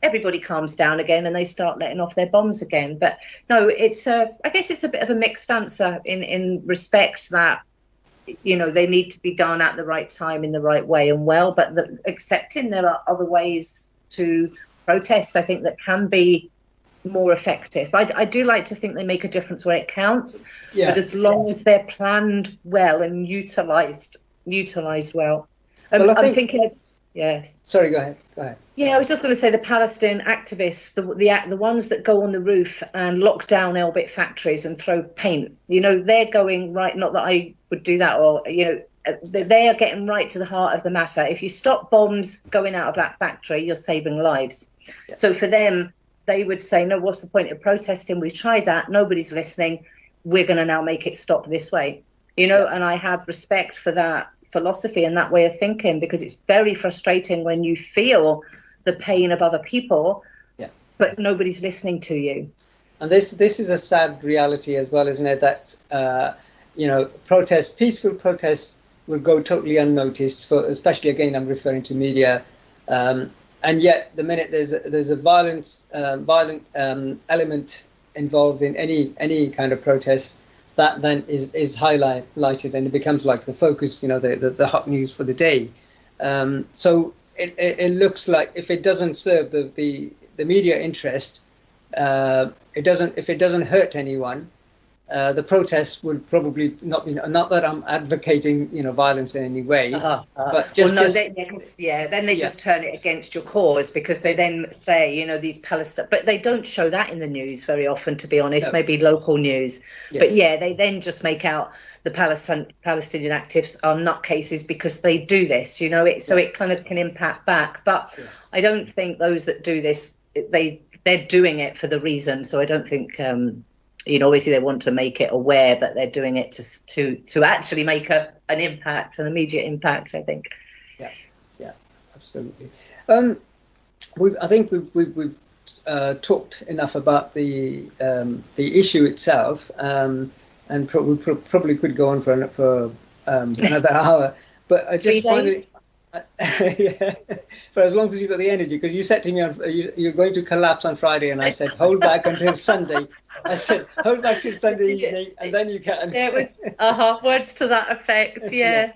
everybody calms down again and they start letting off their bombs again. But no, I guess it's a bit of a mixed answer in respect that, they need to be done at the right time, in the right way and well, but accepting there are other ways to protest, I think, that can be more effective. I do like to think they make a difference where it counts, but as long as they're planned well and utilised well. I'm thinking it's, yes. Sorry, go ahead. Yeah, I was just going to say the Palestinian activists, the ones that go on the roof and lock down Elbit factories and throw paint, they're going right, not that I would do that, or, they are getting right to the heart of the matter. If you stop bombs going out of that factory, you're saving lives. Yeah. So for them, they would say, no, what's the point of protesting? We've tried that. Nobody's listening. We're going to now make it stop this way. And I have respect for that philosophy and that way of thinking, because it's very frustrating when you feel the pain of other people, but nobody's listening to you. And this is a sad reality as well, isn't it? That, peaceful protests will go totally unnoticed, especially, again, I'm referring to media. and yet the minute there's a violent element involved in any kind of protest, that then is highlighted, and it becomes like the focus, the hot news for the day. So it looks like if it doesn't serve the media interest, if it doesn't hurt anyone, the protests would probably not be. Not that I'm advocating, violence in any way, but just then they just turn it against your cause, because they then say, these Palestine, but they don't show that in the news very often, to be honest. Maybe local news, but they then just make out the Palestinian activists are nutcases because they do this, so it kind of can impact back. But I don't think those that do this, they're doing it for the reason. So I don't think. Obviously they want to make it aware, but they're doing it to actually make an impact, an immediate impact, I think. Yeah, absolutely. I think we've talked enough about the issue itself, and we probably could go on for another hour. But I just find it. For as long as you've got the energy, because you said to me you're going to collapse on Friday, and I said hold back until Sunday. I said hold back till Sunday evening, and then you can. Yeah, it was words to that effect. Yeah.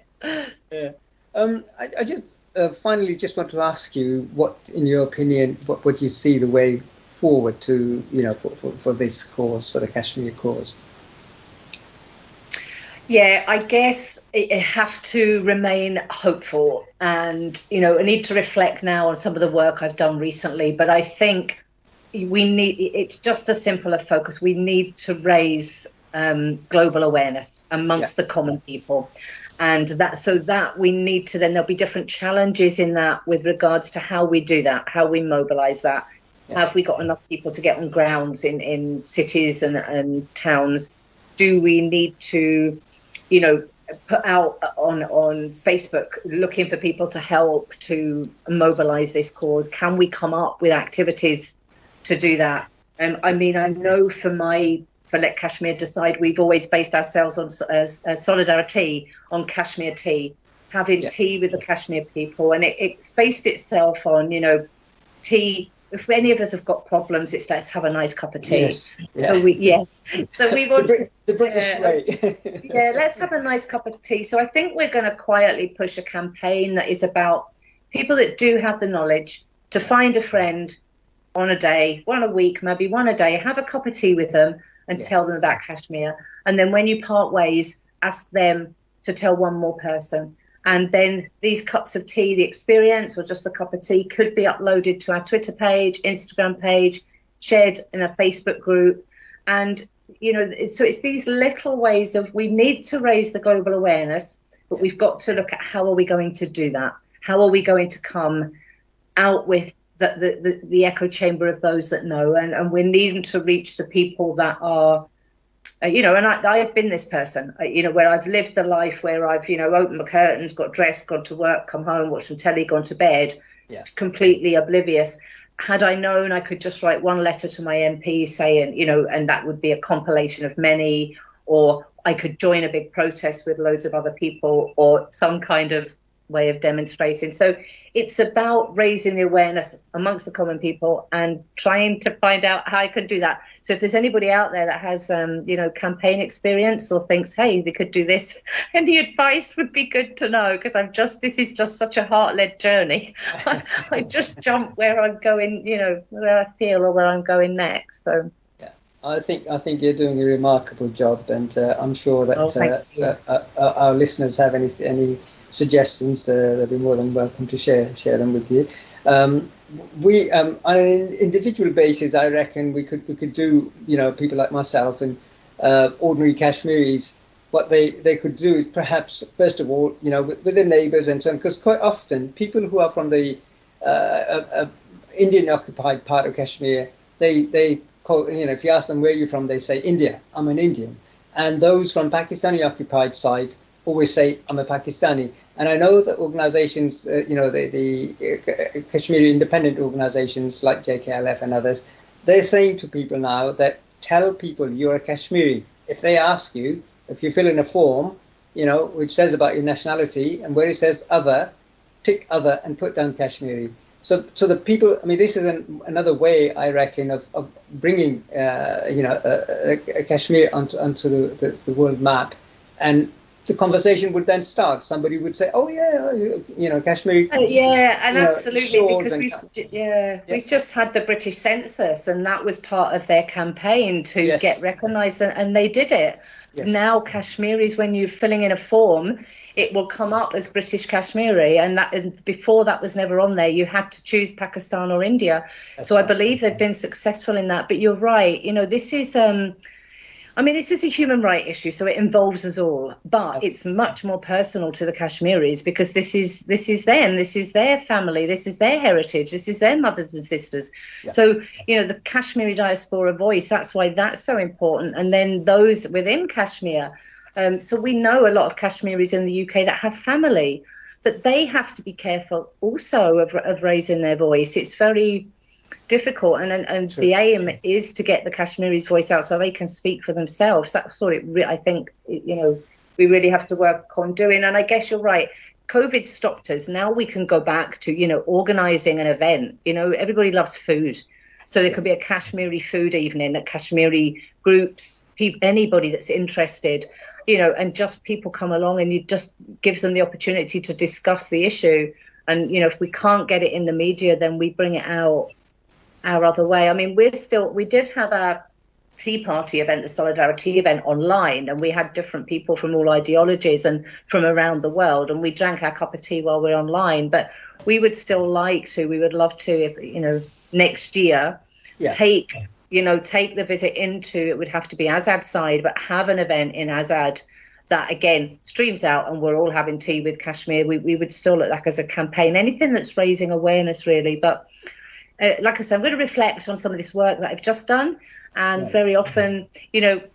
I just finally just want to ask you, what, in your opinion, what you see the way forward to for this cause, for the Kashmir cause. Yeah, I guess I have to remain hopeful, and I need to reflect now on some of the work I've done recently. But I think it's just a simpler focus. We need to raise global awareness amongst the common people, and that we need to. Then there'll be different challenges in that with regards to how we do that, how we mobilise that. Have we got enough people to get on grounds in cities and towns? Do we need to put out on Facebook looking for people to help to mobilise this cause? Can we come up with activities to do that? I know for Let Kashmir Decide, we've always based ourselves on solidarity on Kashmir tea, having tea with the Kashmir people, and it's based itself on tea. If any of us have got problems, it's let's have a nice cup of tea. So we want the British way. Let's have a nice cup of tea. So I think we're going to quietly push a campaign that is about people that do have the knowledge to find a friend on a day, one a week, maybe one a day, have a cup of tea with them and tell them about Kashmir. And then when you part ways, ask them to tell one more person. And then these cups of tea, the experience or just a cup of tea, could be uploaded to our Twitter page, Instagram page, shared in a Facebook group. And, so it's these little ways of, we need to raise the global awareness, but we've got to look at how are we going to do that? How are we going to come out with the echo chamber of those that know? And we're needing to reach the people that are, and I've been this person, where I've lived the life where I've, opened my curtains, got dressed, gone to work, come home, watched some telly, gone to bed, completely oblivious. Had I known, I could just write one letter to my MP saying, and that would be a compilation of many, or I could join a big protest with loads of other people, or some kind of way of demonstrating. So it's about raising the awareness amongst the common people and trying to find out how I could do that. So if there's anybody out there that has campaign experience or thinks, hey, they could do this, any advice would be good to know, because this is just such a heart-led journey. I just jump where I'm going, where I feel or where I'm going next. So I think you're doing a remarkable job, and I'm sure that our listeners have any suggestions, they'll be more than welcome to share them with you. We on an individual basis, I reckon we could do, people like myself and ordinary Kashmiris, what they could do is perhaps, first of all, with their neighbours and so on, because quite often people who are from the Indian occupied part of Kashmir, they call, if you ask them where you're from, they say India, I'm an Indian, and those from Pakistani occupied side always say I'm a Pakistani. And I know that organizations, the Kashmiri independent organizations like JKLF and others, they're saying to people now that tell people you're a Kashmiri. If they ask you, if you fill in a form, which says about your nationality, and where it says other, tick other and put down Kashmiri. So the people, I mean, this is another way, I reckon, of bringing, Kashmir onto the world map. And the conversation would then start. Somebody would say, "Oh yeah, Kashmir." Absolutely, because we've just had the British census, and that was part of their campaign to get recognised, and they did it. Yes. Now Kashmiris, when you're filling in a form, it will come up as British Kashmiri, and before that was never on there. You had to choose Pakistan or India. That's I believe they've been successful in that. But you're right. This is. This is a human right issue, so it involves us all, but it's much more personal to the Kashmiris because this is them, this is their family, this is their heritage, this is their mothers and sisters. Yeah. So, the Kashmiri diaspora voice, that's why that's so important. And then those within Kashmir. So we know a lot of Kashmiris in the UK that have family, but they have to be careful also of raising their voice. It's very difficult, and the aim is to get the Kashmiris' voice out so they can speak for themselves. That's what I think we really have to work on doing. And I guess you're right, COVID stopped us. Now we can go back to organising an event. Everybody loves food, so there could be a Kashmiri food evening at Kashmiri groups, anybody that's interested, and just people come along, and it just gives them the opportunity to discuss the issue. And if we can't get it in the media, then we bring it out our other way. I mean, we did have a Tea Party event, the Solidarity event online, and we had different people from all ideologies and from around the world, and we drank our cup of tea while we're online. But we would still we would love to, next year, take the visit into, it would have to be Azad side, but have an event in Azad that again streams out, and we're all having tea with Kashmir. We would still look like as a campaign, anything that's raising awareness really. But like I said, I'm going to reflect on some of this work that I've just done, and very often,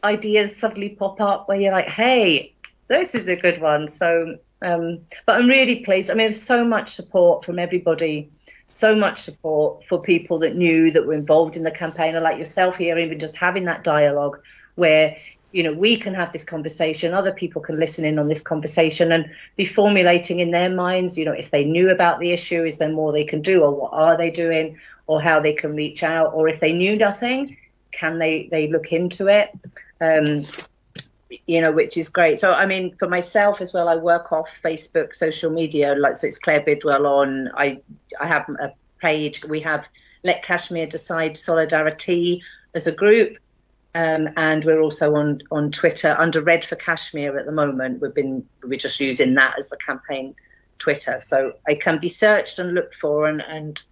ideas suddenly pop up where you're like, hey, this is a good one. So, but I'm really pleased. I mean, there's so much support from everybody, so much support for people that knew, that were involved in the campaign, and like yourself here, even just having that dialogue where, we can have this conversation, other people can listen in on this conversation and be formulating in their minds, if they knew about the issue, is there more they can do, or what are they doing, or how they can reach out, or if they knew nothing, can they look into it, which is great. So, I mean, for myself as well, I work off Facebook, social media, so it's Claire Bidwell on, I have a page, we have Let Kashmir Decide Solidarity as a group, and we're also on Twitter under Red For Kashmir at the moment. We're just using that as the campaign Twitter, so I can be searched and looked for, and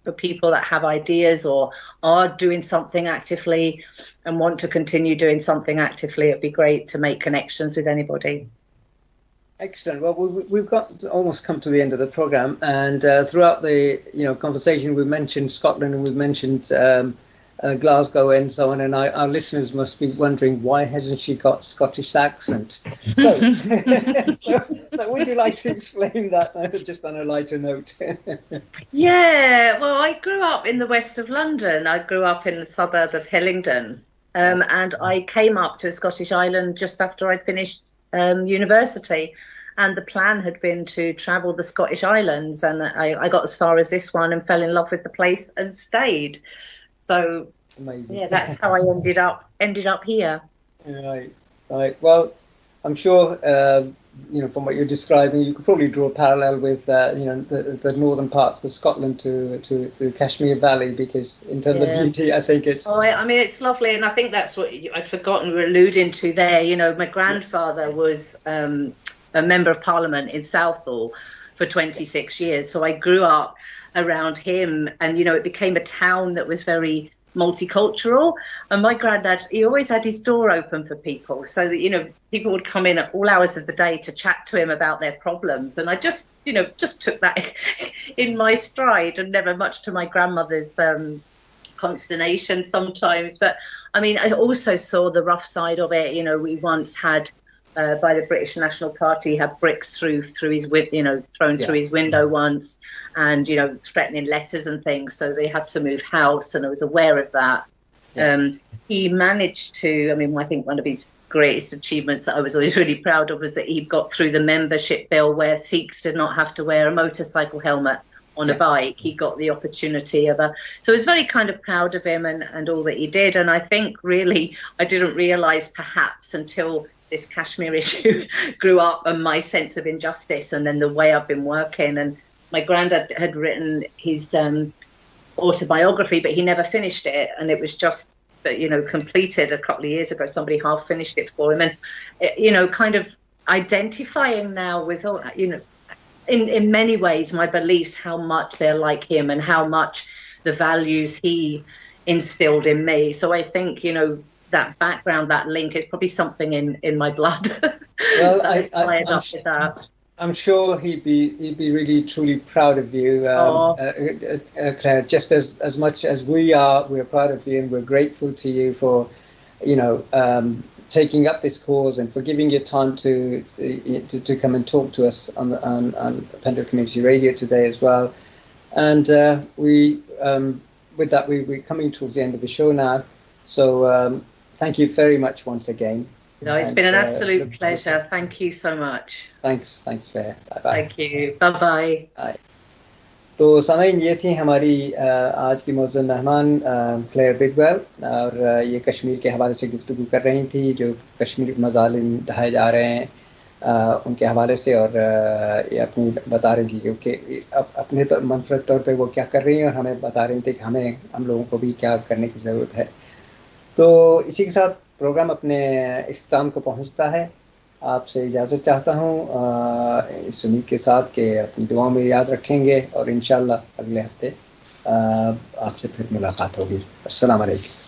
for people that have ideas or are doing something actively and want to continue doing something actively, it'd be great to make connections with anybody. Excellent. Well, we've got almost come to the end of the program, and throughout the conversation, we've mentioned Scotland and we've mentioned Glasgow and so on, and our listeners must be wondering, why hasn't she got Scottish accent? So, so would you like to explain that just on a lighter note? Yeah, well, I grew up in the west of London. I grew up in the suburb of Hillingdon, and I came up to a Scottish island just after I finished university, and the plan had been to travel the Scottish islands, and I got as far as this one and fell in love with the place and stayed. So amazing. Yeah, that's how I ended up here. Right. Well, I'm sure from what you're describing, you could probably draw a parallel with the northern parts of Scotland to the Kashmir Valley, because in terms of beauty, I think it's. I mean, it's lovely, and I think that's what I'd forgotten we were alluding to there. My grandfather was a member of Parliament in Southall for 26 years, so I grew up around him, and it became a town that was very multicultural, and my granddad, he always had his door open for people, so that people would come in at all hours of the day to chat to him about their problems, and I just took that in my stride, and never much to my grandmother's consternation sometimes. But I mean, I also saw the rough side of it. We once had by the British National Party had bricks thrown through his window once, and threatening letters and things, so they had to move house, and I was aware of that. He managed to, I think one of his greatest achievements that I was always really proud of was that he got through the membership bill where Sikhs did not have to wear a motorcycle helmet on a bike. He got the opportunity of so I was very kind of proud of him and all that he did. And I think really I didn't realise perhaps until this Kashmir issue grew up and my sense of injustice and then the way I've been working. And my granddad had written his autobiography, but he never finished it. And it was just, completed a couple of years ago. Somebody half finished it for him. And, kind of identifying now with, in many ways, my beliefs, how much they're like him and how much the values he instilled in me. So I think, that background, that link is probably something in my blood. Well, I'm sure he'd be really truly proud of you, Claire. Just as much as we're proud of you, and we're grateful to you for, taking up this cause and for giving your time to come and talk to us on Pendle Community Radio today as well. And with that, we're coming towards the end of the show now. So thank you very much once again. No, it's been an absolute pleasure. Thank you so much. Thanks, Claire. Bye-bye. Thank you. Bye-bye. Bye. तो सामईन ये थी हमारी आज की मौजूद मेहमान clear बिडवेल, और ये कश्मीर के हवाले से गुफ्तगू कर रही थी, जो कश्मीर मज़ालिम ढाए जा रहे हैं उनके हवाले से, और ये अपनी बता रही थी कि अपने तो मनफरद तौर पे वो क्या कर रही हैं और हमें बता रही थी कि हम लोगों को भी क्या करने की ज़रूरत है। तो इसी के साथ प्रोग्राम अपने इख्तिताम को पहुंचता है। आपसे इजाज़त चाहता हूं इस उम्मीद के साथ कि अपनी दुआओं में याद रखेंगे, और इंशाअल्लाह अगले हफ्ते आपसे फिर मुलाकात होगी। अस्सलाम वालेकुम।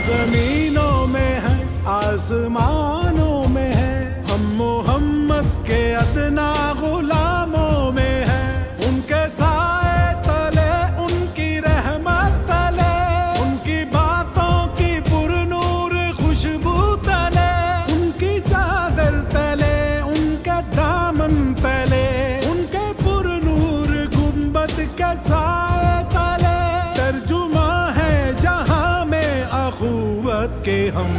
जमीनों में है, आसमानों में है, हम मोहम्मद के अदना गुलामों में है। उनके साए तले, उनकी रहमत तले, उनकी बातों की पुरनूर खुशबू तले, उनकी चादर तले, उनके दामन तले, उनके पुरनूर गुंबद के साए तले, तर्जुमा है जहां में अखुवत के हम।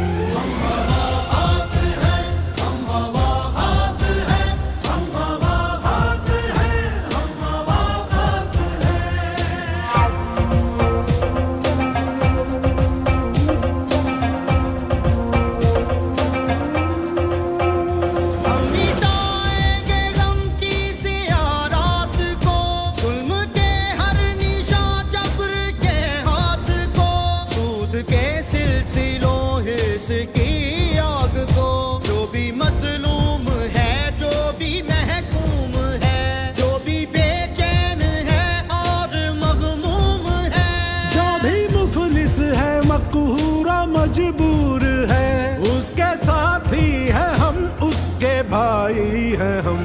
मजबूर है, उसके साथी है हम, उसके भाई है हम।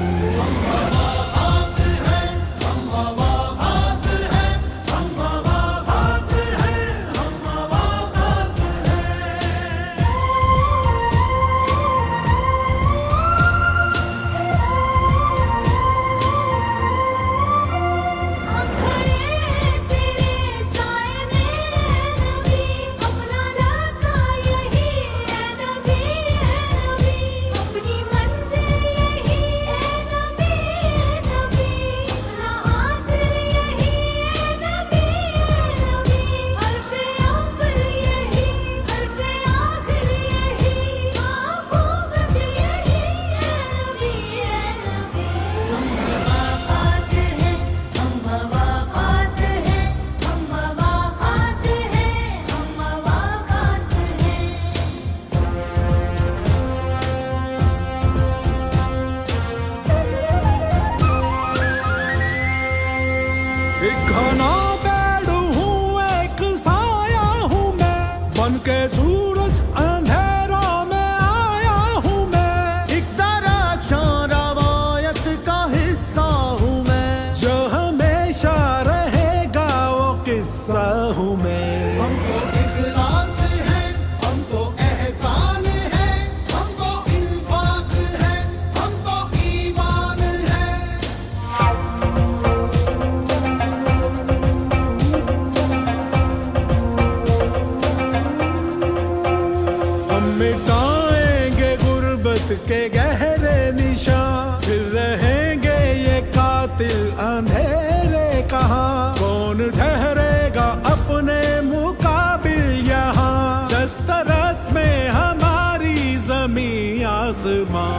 मिटाएंगे गुर्बत के गहरे निशान, फिर रहेंगे ये कातिल अंधेरे कहाँ। कौन ठहरेगा अपने मुकाबिल यहाँ, दस्तरस में हमारी ज़मीं आसमां।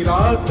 रात